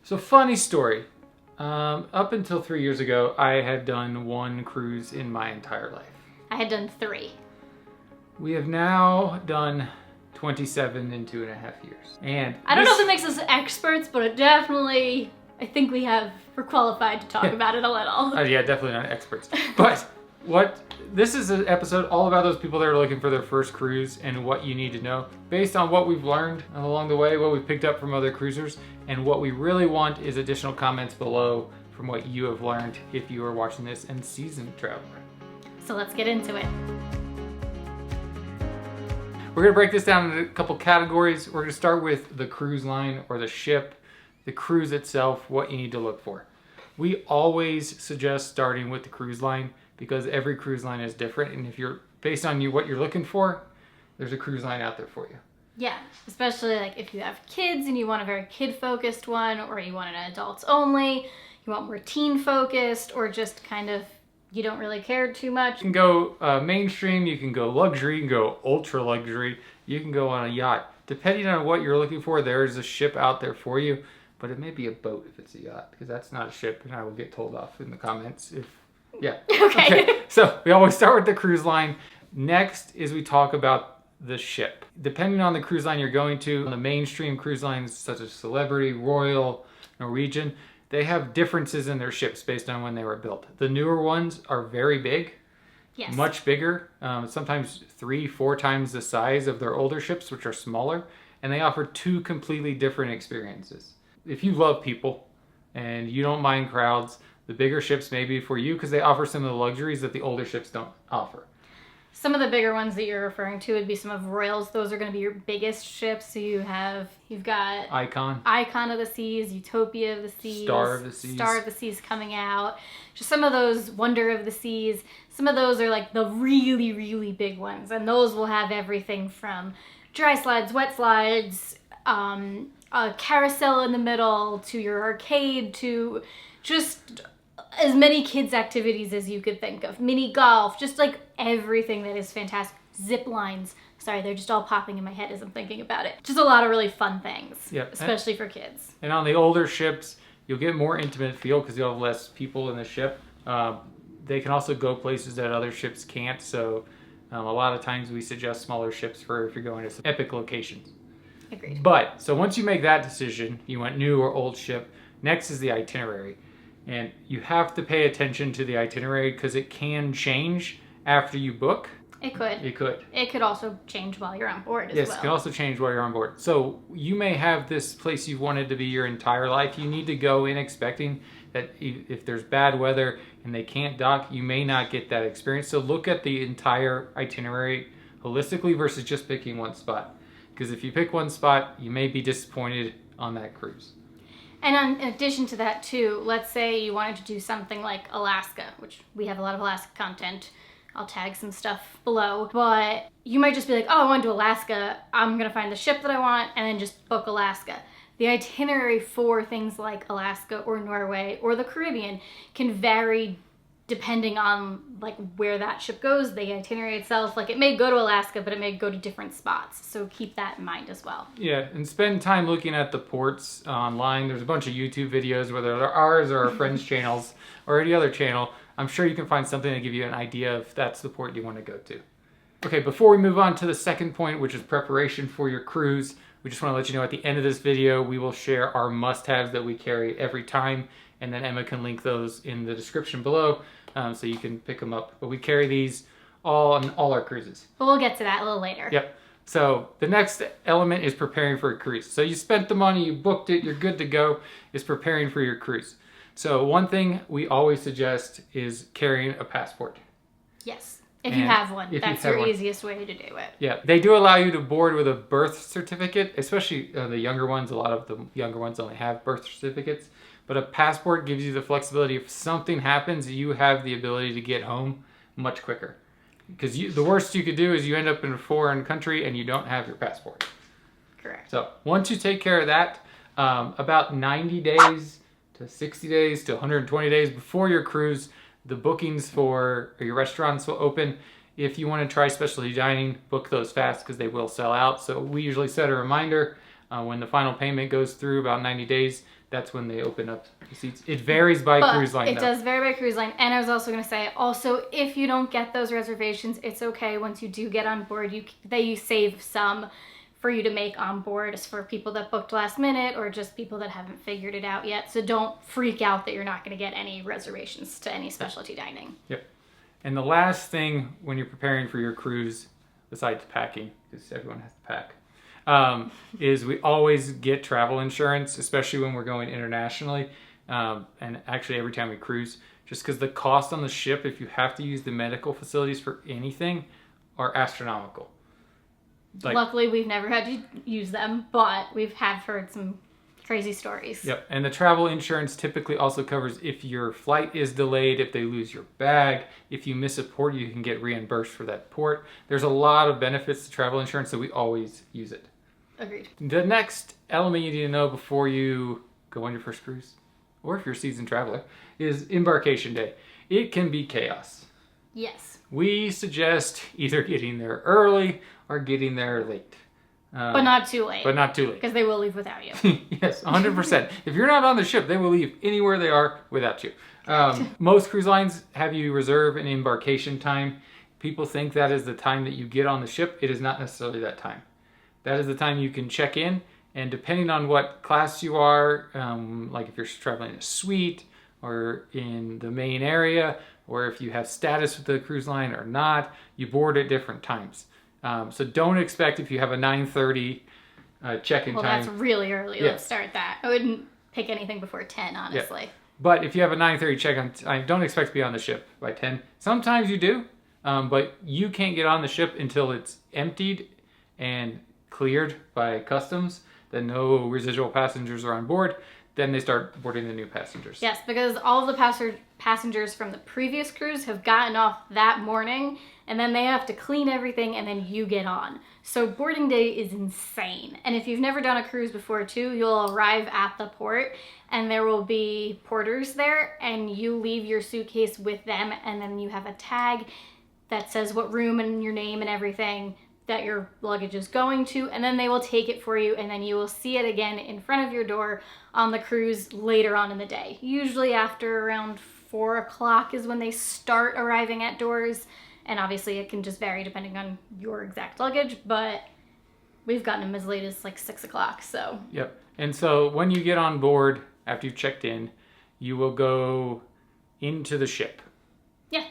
So funny story. Up until 3 years ago, I had done one cruise in my entire life. I had done 3. We have now done 27 in 2.5 years. And I don't know if it makes us experts, but it definitely, I think we're qualified to talk about it a little. Yeah, definitely not experts. But this is an episode all about those people that are looking for their first cruise and what you need to know based on what we've learned along the way, what we've picked up from other cruisers, and what we really want is additional comments below from what you have learned if you are watching this and seasoned traveler. So let's get into it. We're going to break this down into a couple categories. We're going to start with the cruise line or the ship, the cruise itself, what you need to look for. We always suggest starting with the cruise line because every cruise line is different, and if you're based on what you're looking for, there's a cruise line out there for you. Yeah, especially like if you have kids and you want a very kid-focused one, or you want an adults only, you want more teen-focused, or just kind of you don't really care too much. You can go mainstream, you can go luxury, you can go ultra luxury, you can go on a yacht. Depending on what you're looking for, there is a ship out there for you, but it may be a boat if it's a yacht, because that's not a ship, and I will get told off in the comments if, yeah. Okay. So we always start with the cruise line. Next is we talk about the ship. Depending on the cruise line you're going to, the mainstream cruise lines such as Celebrity, Royal, Norwegian, they have differences in their ships based on when they were built. The newer ones are very big, Yes. much bigger, sometimes 3-4 times the size of their older ships, which are smaller, and they offer 2 completely different experiences. If you love people and you don't mind crowds, the bigger ships may be for you because they offer some of the luxuries that the older ships don't offer. Some of the bigger ones that you're referring to would be some of Royals. Those are going to be your biggest ships. So you've got Icon of the Seas, Utopia of the Seas, Star of the Seas. Star of the Seas coming out. Just some of those Wonder of the Seas. Some of those are like the really, really big ones. And those will have everything from dry slides, wet slides, a carousel in the middle, to your arcade, to just as many kids activities as you could think of. Mini golf, just like everything that is fantastic. Zip lines. Sorry, they're just all popping in my head as I'm thinking about it. Just a lot of really fun things, Yep. especially for kids. And on the older ships, you'll get more intimate feel because you'll have less people in the ship. They can also go places that other ships can't. So a lot of times we suggest smaller ships for if you're going to some epic locations. Agreed. But, so once you make that decision, you want new or old ship, next is the itinerary. And you have to pay attention to the itinerary because it can change after you book. It could. It could. It could also change while you're on board as Yes, well. it can also change while you're on board. So you may have this place you've wanted to be your entire life. You need to go in expecting that if there's bad weather and they can't dock, you may not get that experience. So look at the entire itinerary holistically versus just picking one spot. Because if you pick one spot, you may be disappointed on that cruise. And in addition to that too, let's say you wanted to do something like Alaska, which we have a lot of Alaska content. I'll tag some stuff below. But you might just be like, oh, I want to do Alaska. I'm going to find the ship that I want and then just book Alaska. The itinerary for things like Alaska or Norway or the Caribbean can vary depending on like where that ship goes, the itinerary itself. Like it may go to Alaska, but it may go to different spots. So keep that in mind as well. Yeah, and spend time looking at the ports online. There's a bunch of YouTube videos, whether they're ours or our friends' channels or any other channel. I'm sure you can find something to give you an idea if that's the port you want to go to. Okay, before we move on to the second point, which is preparation for your cruise, we just want to let you know at the end of this video, we will share our must-haves that we carry every time, and then Emma can link those in the description below so you can pick them up. But we carry these all on all our cruises. But we'll get to that a little later. Yep. So the next element is preparing for a cruise. So you spent the money, you booked it, you're good to go, is preparing for your cruise. So one thing we always suggest is carrying a passport. Yes. If you have one, that's your easiest way to do it. Yeah, they do allow you to board with a birth certificate, especially the younger ones. A lot of the younger ones only have birth certificates. But a passport gives you the flexibility. If something happens, you have the ability to get home much quicker. Because the worst you could do is you end up in a foreign country and you don't have your passport. Correct. So once you take care of that, about 90 days to 60 days to 120 days before your cruise, the bookings for your restaurants will open. If you want to try specialty dining, book those fast because they will sell out. So we usually set a reminder when the final payment goes through about 90 days that's when they open up the seats. It varies by cruise line. It does vary by cruise line. And I was also going to say, also, if you don't get those reservations, it's okay. Once you do get on board, you save some for you to make on board as for people that booked last minute or just people that haven't figured it out yet. So don't freak out that you're not going to get any reservations to any specialty dining. Yep. And the last thing when you're preparing for your cruise, besides packing, because everyone has to pack, is we always get travel insurance, especially when we're going internationally. And actually every time we cruise, just because the cost on the ship, if you have to use the medical facilities for anything, are astronomical. Luckily, we've never had to use them, but we've heard some crazy stories. Yep, and the travel insurance typically also covers if your flight is delayed, if they lose your bag, if you miss a port, you can get reimbursed for that port. There's a lot of benefits to travel insurance, so we always use it. Agreed. The next element you need to know before you go on your first cruise, or if you're a seasoned traveler, is embarkation day. It can be chaos. Yes. We suggest either getting there early or getting there late. But not too late. But not too late. Because they will leave without you. Yes, 100%. If you're not on the ship, they will leave anywhere they are without you. Most cruise lines have you reserve an embarkation time. People think that is the time that you get on the ship. It is not necessarily that time. That is the time you can check in. And depending on what class you are, like if you're traveling in a suite or in the main area, or if you have status with the cruise line or not, you board at different times. So don't expect if you have a 9:30 check-in time. Well, that's really early. Yeah. Let's start that. I wouldn't pick anything before 10, honestly. Yeah. But if you have a 9:30 check-in time, don't expect to be on the ship by 10. Sometimes you do, but you can't get on the ship until it's emptied and cleared by customs, that no residual passengers are on board. Then they start boarding the new passengers. Yes, because all of the passengers from the previous cruise have gotten off that morning, and then they have to clean everything, and then you get on. So boarding day is insane. And if you've never done a cruise before too, you'll arrive at the port, and there will be porters there, and you leave your suitcase with them, and then you have a tag that says what room and your name and everything that your luggage is going to, and then they will take it for you, and then you will see it again in front of your door on the cruise later on in the day. Usually after around 4 o'clock is when they start arriving at doors, and obviously it can just vary depending on your exact luggage, but we've gotten them as late as like 6 o'clock, so. Yep, and so when you get on board, after you've checked in, you will go into the ship. Yeah.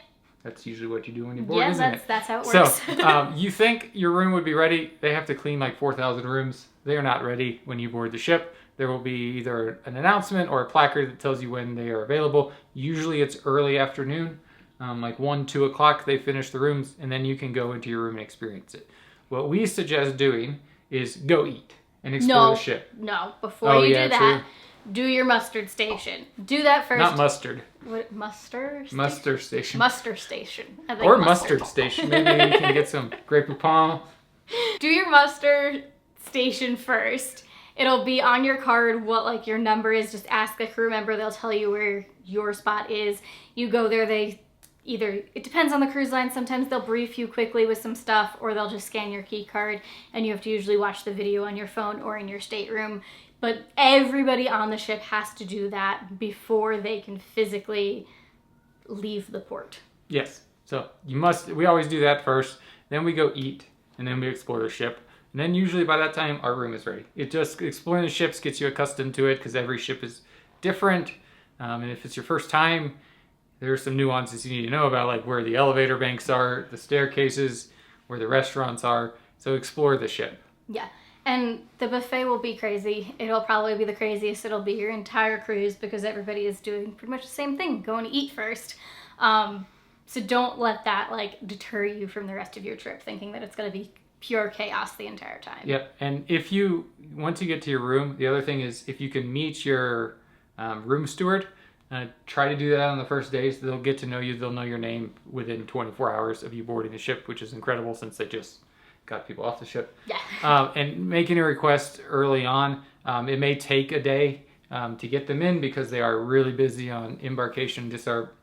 That's usually what you do when you board, isn't it? That's how it works. So you think your room would be ready. They have to clean like 4,000 rooms. They are not ready when you board the ship. There will be either an announcement or a placard that tells you when they are available. Usually it's early afternoon, like 1, 2 o'clock, they finish the rooms, and then you can go into your room and experience it. What we suggest doing is go eat and explore the ship. No, before you do that, do your mustard station. Do that first. Not mustard. What, muster? Muster station. Muster station. Or mustard station. Maybe you can get some Grey Poupon. Do your muster station first. It'll be on your card what like your number is. Just ask a crew member. They'll tell you where your spot is. You go there. It depends on the cruise line. Sometimes they'll brief you quickly with some stuff, or they'll just scan your key card, and you have to usually watch the video on your phone or in your stateroom. But everybody on the ship has to do that before they can physically leave the port. Yes. So we always do that first. Then we go eat, and then we explore the ship. And then usually by that time, our room is ready. It just, exploring the ships gets you accustomed to it because every ship is different. And if it's your first time, there's some nuances you need to know about, like where the elevator banks are, the staircases, where the restaurants are. So explore the ship. Yeah. And the buffet will be crazy. It'll probably be the craziest it'll be your entire cruise because everybody is doing pretty much the same thing, going to eat first. So don't let that like deter you from the rest of your trip thinking that it's going to be pure chaos the entire time. Yep. And once you get to your room, the other thing is if you can meet your room steward, try to do that on the first day so they'll get to know you. They'll know your name within 24 hours of you boarding the ship, which is incredible since they just got people off the ship. Yeah. And making a request early on, it may take a day to get them in because they are really busy on embarkation,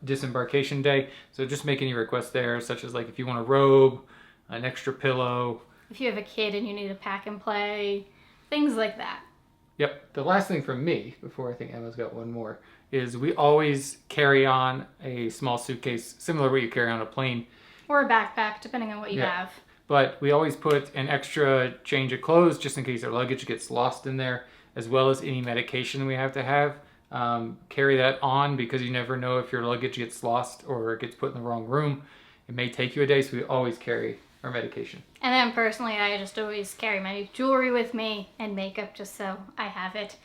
disembarkation day. So just make any requests there, such as like if you want a robe, an extra pillow. If you have a kid and you need a pack and play, things like that. Yep. The last thing from me, before I think Emma's got one more, is we always carry on a small suitcase, similar to what you carry on a plane. Or a backpack, depending on what you have. But we always put an extra change of clothes just in case our luggage gets lost in there, as well as any medication we have to have. Carry that on because you never know if your luggage gets lost or it gets put in the wrong room. It may take you a day, so we always carry our medication. And then personally, I just always carry my jewelry with me and makeup just so I have it.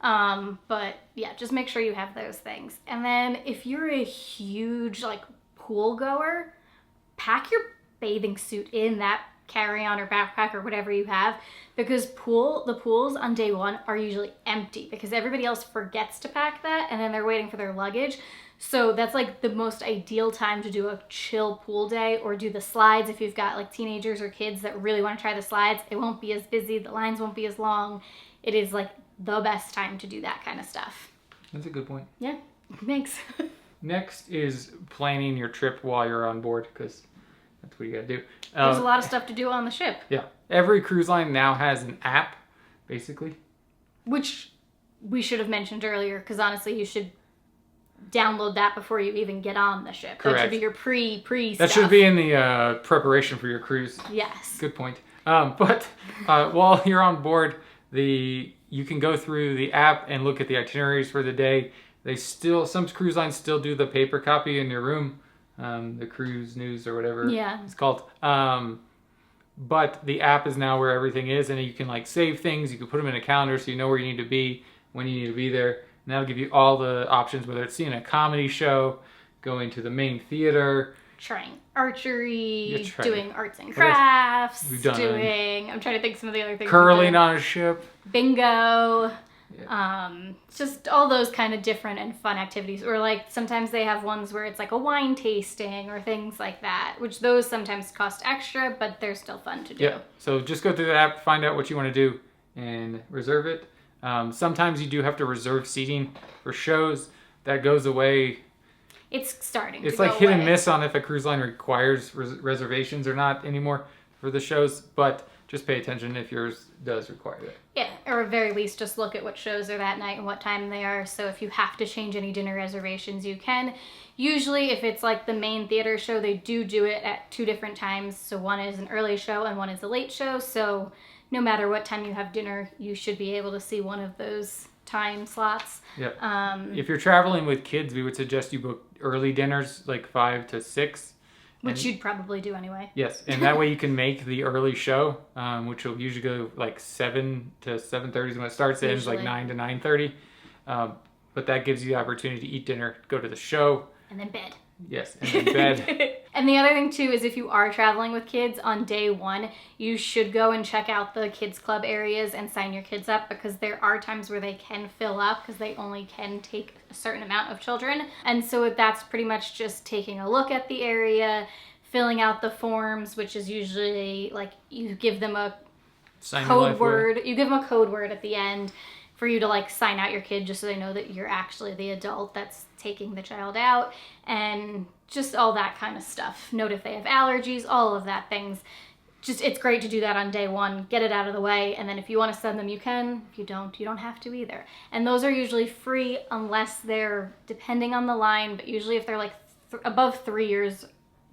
But yeah, just make sure you have those things. And then if you're a huge like pool goer, pack your bathing suit in that carry-on or backpack or whatever you have, because the pools on day one are usually empty because everybody else forgets to pack that and then they're waiting for their luggage. So that's like the most ideal time to do a chill pool day, or do the slides if you've got like teenagers or kids that really want to try the slides. It won't be as busy, the lines won't be as long. It is like the best time to do that kind of stuff. That's a good point. Yeah, thanks. Next is planning your trip while you're on board, because that's what you gotta do. There's a lot of stuff to do on the ship. Yeah. Every cruise line now has an app, basically. Which we should have mentioned earlier, because honestly, you should download that before you even get on the ship. Correct. That should be your pre That stuff. should be in the preparation for your cruise. Yes. Good point. But while you're on board, you can go through the app and look at the itineraries for the day. Some cruise lines still do the paper copy in your room, the cruise news or whatever it's called. But the app is now where everything is, and you can like save things. You can put them in a calendar so you know where you need to be, when you need to be there. And that'll give you all the options, whether it's seeing a comedy show, going to the main theater, trying archery, doing arts and crafts, I'm trying to think of some of the other things. Curling on a ship. Bingo. Just all those kind of different and fun activities. Or like sometimes they have ones where it's like a wine tasting or things like that, which those sometimes cost extra, but they're still fun to do. Yeah. So just go through the app, find out what you want to do, and reserve it. Sometimes you do have to reserve seating for shows. That goes away. It's starting It's to like go hit away. and miss on if a cruise line requires reservations or not anymore for the shows, but just pay attention if yours does require that. Yeah, or at very least just look at what shows are that night and what time they are. So if you have to change any dinner reservations, you can. Usually if it's like the main theater show, they do it at 2 different times. So one is an early show and one is a late show. So no matter what time you have dinner, you should be able to see one of those time slots. Yep. If you're traveling with kids, we would suggest you book early dinners, like 5 to 6. Which you'd probably do anyway. Yes, and that way you can make the early show, which will usually go like 7 to 7:30 is when it starts. It ends like 9 to 9:30. But that gives you the opportunity to eat dinner, go to the show. And then bed. Yes, and then bed. And the other thing too is if you are traveling with kids on day one, you should go and check out the kids club areas and sign your kids up, because there are times where they can fill up because they only can take a certain amount of children. And so that's pretty much just taking a look at the area, filling out the forms, which is usually like you give them a code word. You give them a code word at the end for you to like sign out your kid, just so they know that you're actually the adult that's taking the child out, and just all that kind of stuff. Note if they have allergies, all of that things. Just, it's great to do that on day one, get it out of the way, and then if you want to send them, you can. If you don't have to either. And those are usually free unless they're, depending on the line, but usually if they're like above 3 years,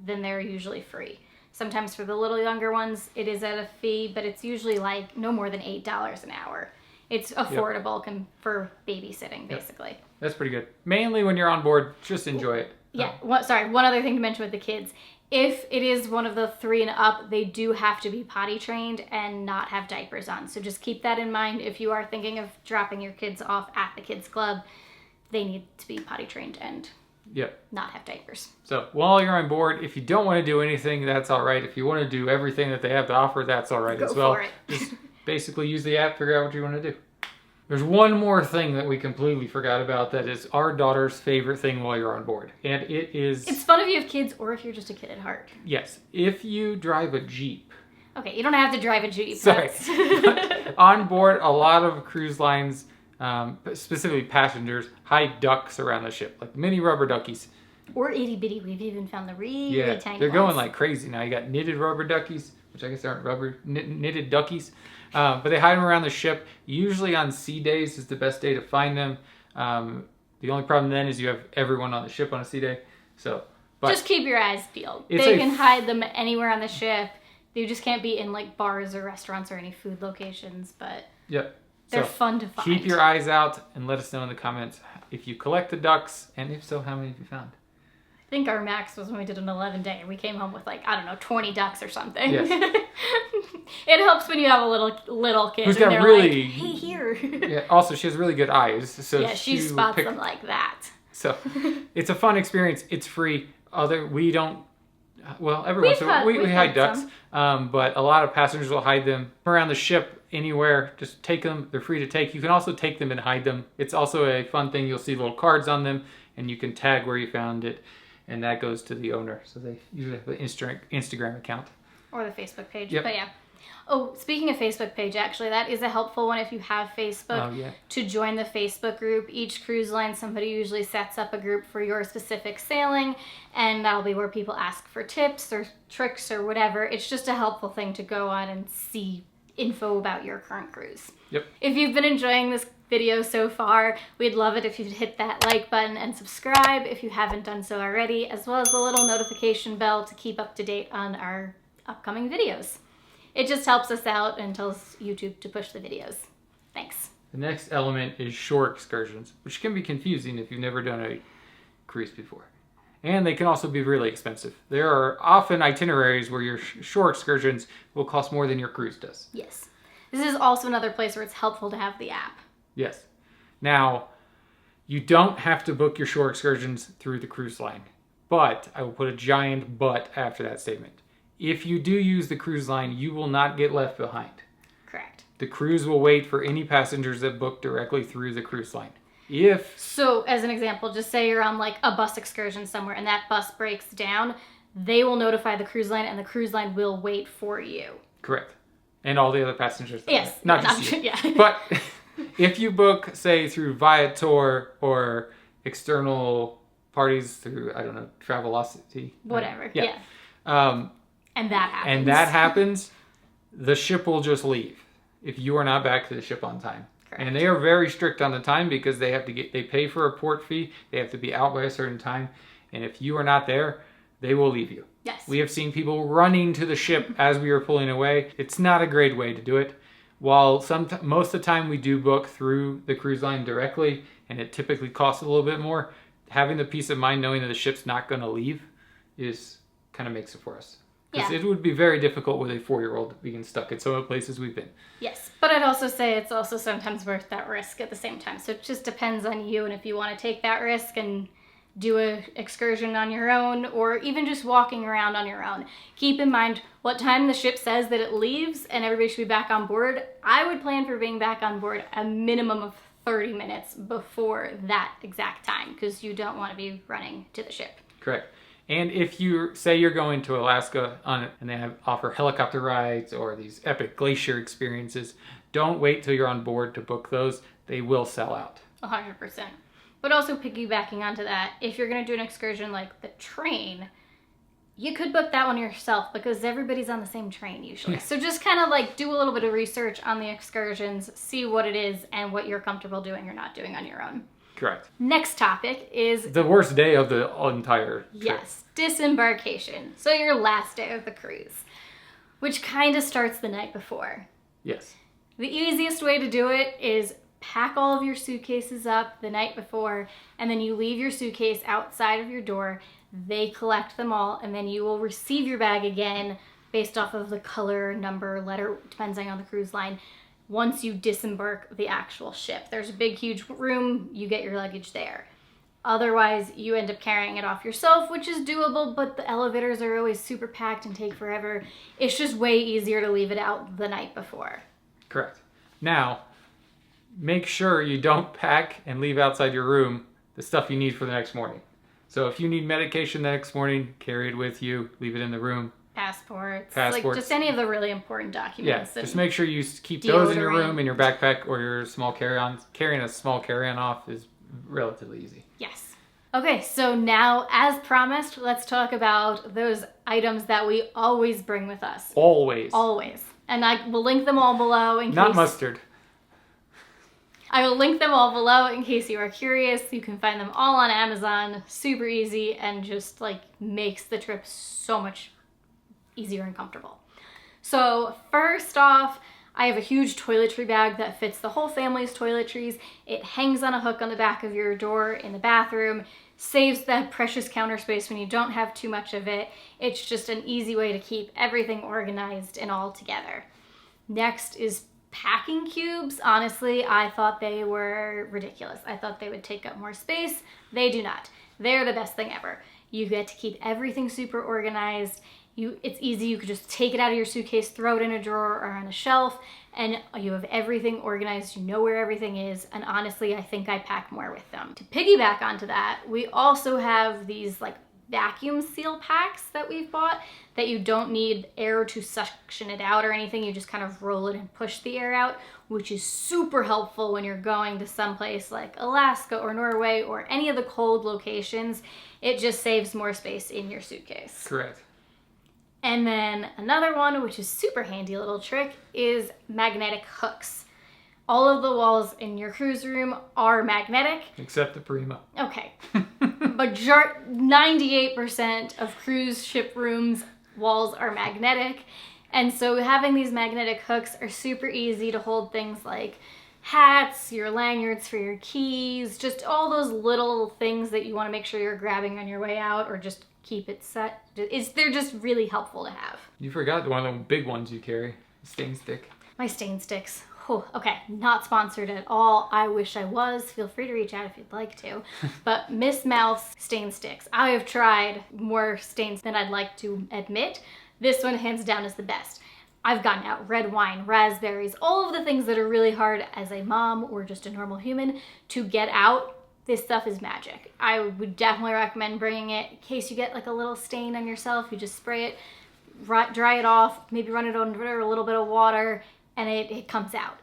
then they're usually free. Sometimes for the little younger ones, it is at a fee, but it's usually like no more than $8 an hour. It's affordable for babysitting, basically. Yep. That's pretty good. Mainly when you're on board, just enjoy it. Yeah. One other thing to mention with the kids. If it is one of the 3 and up, they do have to be potty trained and not have diapers on. So just keep that in mind. If you are thinking of dropping your kids off at the kids club, they need to be potty trained and not have diapers. So while you're on board, if you don't want to do anything, that's all right. If you want to do everything that they have to offer, that's all right as well. Go for it. Just basically use the app, figure out what you want to do. There's one more thing that we completely forgot about that is our daughter's favorite thing while you're on board. And it is... It's fun if you have kids or if you're just a kid at heart. Yes. If you drive a Jeep. Okay, you don't have to drive a Jeep. Sorry. On board, a lot of cruise lines, specifically passengers, hide ducks around the ship. Like mini rubber duckies. Or itty bitty. We've even found the really tiny ones. They're going like crazy now. You got knitted rubber duckies. which I guess aren't rubber, knitted duckies. But they hide them around the ship. Usually on sea days is the best day to find them. The only problem then is you have everyone on the ship on a sea day. But just keep your eyes peeled. They can hide them anywhere on the ship. You just can't be in like bars or restaurants or any food locations, but yep. they're fun to find. Keep your eyes out and let us know in the comments if you collect the ducks, and if so, how many have you found? I think our max was when we did an 11-day and we came home with 20 ducks or something. Yes. It helps when you have a little kid who's and got they're really, like, hey, here. Yeah, also she has really good eyes. So yeah, she spots them like that. So it's a fun experience. It's free. We don't, well, every once in a while we hide ducks, but a lot of passengers will hide them around the ship anywhere. Just take them. They're free to take. You can also take them and hide them. It's also a fun thing. You'll see little cards on them and you can tag where you found it, and that goes to the owner. So they usually have an Instagram account. Or the Facebook page. Yep. But yeah. Oh, speaking of Facebook page, actually, that is a helpful one if you have Facebook to join the Facebook group. Each cruise line, somebody usually sets up a group for your specific sailing, and that'll be where people ask for tips or tricks or whatever. It's just a helpful thing to go on and see info about your current cruise. Yep. If you've been enjoying this video so far, we'd love it if you'd hit that like button and subscribe if you haven't done so already, as well as the little notification bell to keep up to date on our upcoming videos. It just helps us out and tells YouTube to push the videos. Thanks. The next element is shore excursions, which can be confusing if you've never done a cruise before. And they can also be really expensive. There are often itineraries where your shore excursions will cost more than your cruise does. Yes. This is also another place where it's helpful to have the app. Yes. Now, you don't have to book your shore excursions through the cruise line, but I will put a giant but after that statement. If you do use the cruise line, you will not get left behind. Correct. The cruise will wait for any passengers that book directly through the cruise line. So, as an example, just say you're on like a bus excursion somewhere and that bus breaks down, they will notify the cruise line and the cruise line will wait for you. Correct. And all the other passengers. Yes. Not just you. Yeah. But if you book, say, through Viator or external parties through, I don't know, Travelocity. Whatever. Yeah. And that happens. And that happens, the ship will just leave if you are not back to the ship on time. Correct. And they are very strict on the time because they pay for a port fee. They have to be out by a certain time. And if you are not there, they will leave you. Yes. We have seen people running to the ship as we were pulling away. It's not a great way to do it. While most of the time we do book through the cruise line directly, and it typically costs a little bit more, having the peace of mind knowing that the ship's not going to leave kind of makes it for us. Because it would be very difficult with a 4-year-old being stuck at some of the places we've been. Yes, but I'd also say it's also sometimes worth that risk at the same time. So it just depends on you and if you want to take that risk and do an excursion on your own or even just walking around on your own. Keep in mind what time the ship says that it leaves and everybody should be back on board. I would plan for being back on board a minimum of 30 minutes before that exact time because you don't want to be running to the ship. Correct. And if you say you're going to Alaska and they offer helicopter rides or these epic glacier experiences, don't wait till you're on board to book those. They will sell out. 100%. But also piggybacking onto that, if you're going to do an excursion like the train, you could book that one yourself because everybody's on the same train usually. Yeah. So just kind of like do a little bit of research on the excursions, see what it is and what you're comfortable doing or not doing on your own. Correct. Next topic is... the worst day of the entire trip. Yes, disembarkation. So your last day of the cruise, which kind of starts the night before. Yes. The easiest way to do it is pack all of your suitcases up the night before, and then you leave your suitcase outside of your door. They collect them all, and then you will receive your bag again based off of the color, number, letter, depending on the cruise line, once you disembark the actual ship. There's a big, huge room. You get your luggage there. Otherwise, you end up carrying it off yourself, which is doable, but the elevators are always super packed and take forever. It's just way easier to leave it out the night before. Correct. Now, make sure you don't pack and leave outside your room the stuff you need for the next morning. So if you need medication the next morning, carry it with you, leave it in the room. Passports. Like just any of the really important documents. Yeah, just make sure you keep those in your room, in your backpack, or your small carry-on. Carrying a small carry-on off is relatively easy. Yes. Okay, so now, as promised, let's talk about those items that we always bring with us. Always. Always. And I will link them all below in case... Not mustard. I will link them all below in case you are curious. You can find them all on Amazon. Super easy and just like makes the trip so much easier and comfortable. So first off, I have a huge toiletry bag that fits the whole family's toiletries. It hangs on a hook on the back of your door in the bathroom. Saves that precious counter space when you don't have too much of it. It's just an easy way to keep everything organized and all together. Next is packing cubes. Honestly, I thought they were ridiculous. I thought they would take up more space. They do not. They're the best thing ever. You get to keep everything super organized. It's easy. You could just take it out of your suitcase, throw it in a drawer or on a shelf, and you have everything organized. You know where everything is. And honestly, I think I pack more with them. To piggyback onto that, we also have these like vacuum seal packs that we've bought that you don't need air to suction it out or anything. You just kind of roll it and push the air out, which is super helpful when you're going to someplace like Alaska or Norway or any of the cold locations. It just saves more space in your suitcase. Correct. And then another one, which is super handy little trick, is magnetic hooks. All of the walls in your cruise room are magnetic. Except the Prima. Okay. But 98% of cruise ship rooms walls are magnetic. And so having these magnetic hooks are super easy to hold things like hats, your lanyards for your keys, just all those little things that you want to make sure you're grabbing on your way out or just keep it set. They're just really helpful to have. You forgot one of the big ones you carry, stain stick. My stain sticks. Oh, okay, not sponsored at all. I wish I was. Feel free to reach out if you'd like to. But Miss Mouth's stain sticks. I have tried more stains than I'd like to admit. This one hands down is the best. I've gotten out red wine, raspberries, all of the things that are really hard as a mom or just a normal human to get out. This stuff is magic. I would definitely recommend bringing it in case you get like a little stain on yourself. You just spray it, dry it off, maybe run it under a little bit of water, and it comes out.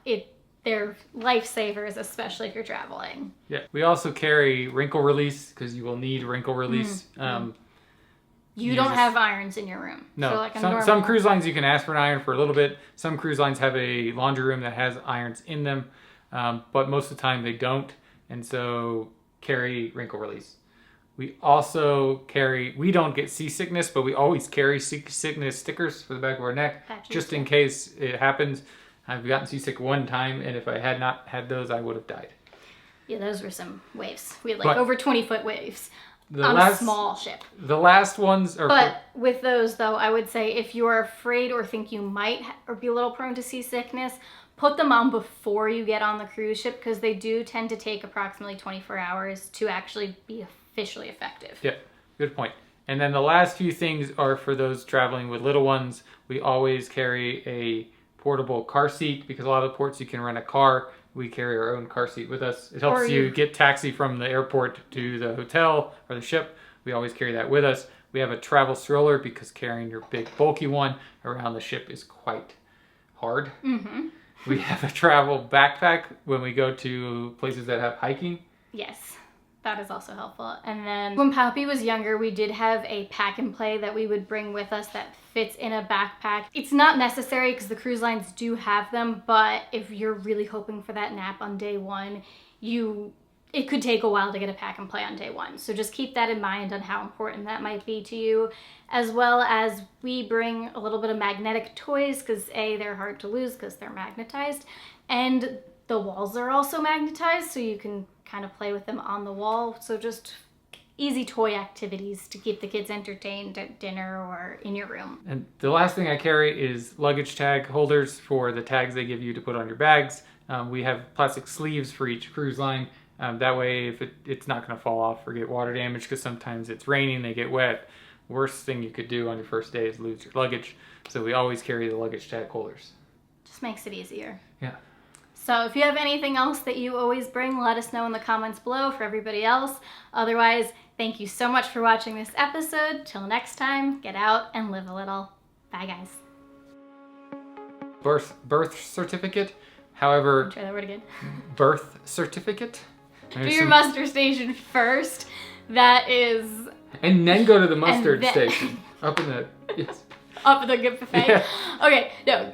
They're lifesavers, especially if you're traveling. Yeah. We also carry wrinkle release because you will need wrinkle release. You don't have irons in your room. No. So like some cruise lines you can ask for an iron for a little bit. Some cruise lines have a laundry room that has irons in them, but most of the time they don't. And so carry wrinkle release. We also carry, we don't get seasickness, but we always carry seasickness stickers for the back of our neck, just in case it happens. I've gotten seasick one time, and if I had not had those, I would have died. Yeah, those were some waves. We had like over 20-foot waves on a small ship. The last ones are... But with those, though, I would say if you are afraid or think you might or be a little prone to seasickness, put them on before you get on the cruise ship because they do tend to take approximately 24 hours to actually be officially effective. Yeah, good point. And then the last few things are for those traveling with little ones. We always carry a portable car seat because a lot of the ports you can rent a car. We carry our own car seat with us. It helps you get taxi from the airport to the hotel or the ship. We always carry that with us. We have a travel stroller because carrying your big bulky one around the ship is quite hard. Mm-hmm. We have a travel backpack when we go to places that have hiking. Yes, that is also helpful. And then when Poppy was younger, we did have a pack and play that we would bring with us that fits in a backpack. It's not necessary because the cruise lines do have them, but if you're really hoping for that nap on day one, it could take a while to get a pack and play on day one. So just keep that in mind on how important that might be to you, as well as we bring a little bit of magnetic toys because A, they're hard to lose because they're magnetized, and the walls are also magnetized so you can kind of play with them on the wall. So just easy toy activities to keep the kids entertained at dinner or in your room. And the last thing I carry is luggage tag holders for the tags they give you to put on your bags. We have plastic sleeves for each cruise line. That way, if it's not going to fall off or get water damage, because sometimes it's raining, they get wet. Worst thing you could do on your first day is lose your luggage. So we always carry the luggage tag holders. Just makes it easier. Yeah. So if you have anything else that you always bring, let us know in the comments below for everybody else. Otherwise, thank you so much for watching this episode. Till next time, get out and live a little. Bye, guys. Birth certificate. However, Try that word again. Birth certificate. Do your muster station first, That is And then go to the mustard then- station. Up in the... Yes. up at the good buffet. Yeah. Okay, no.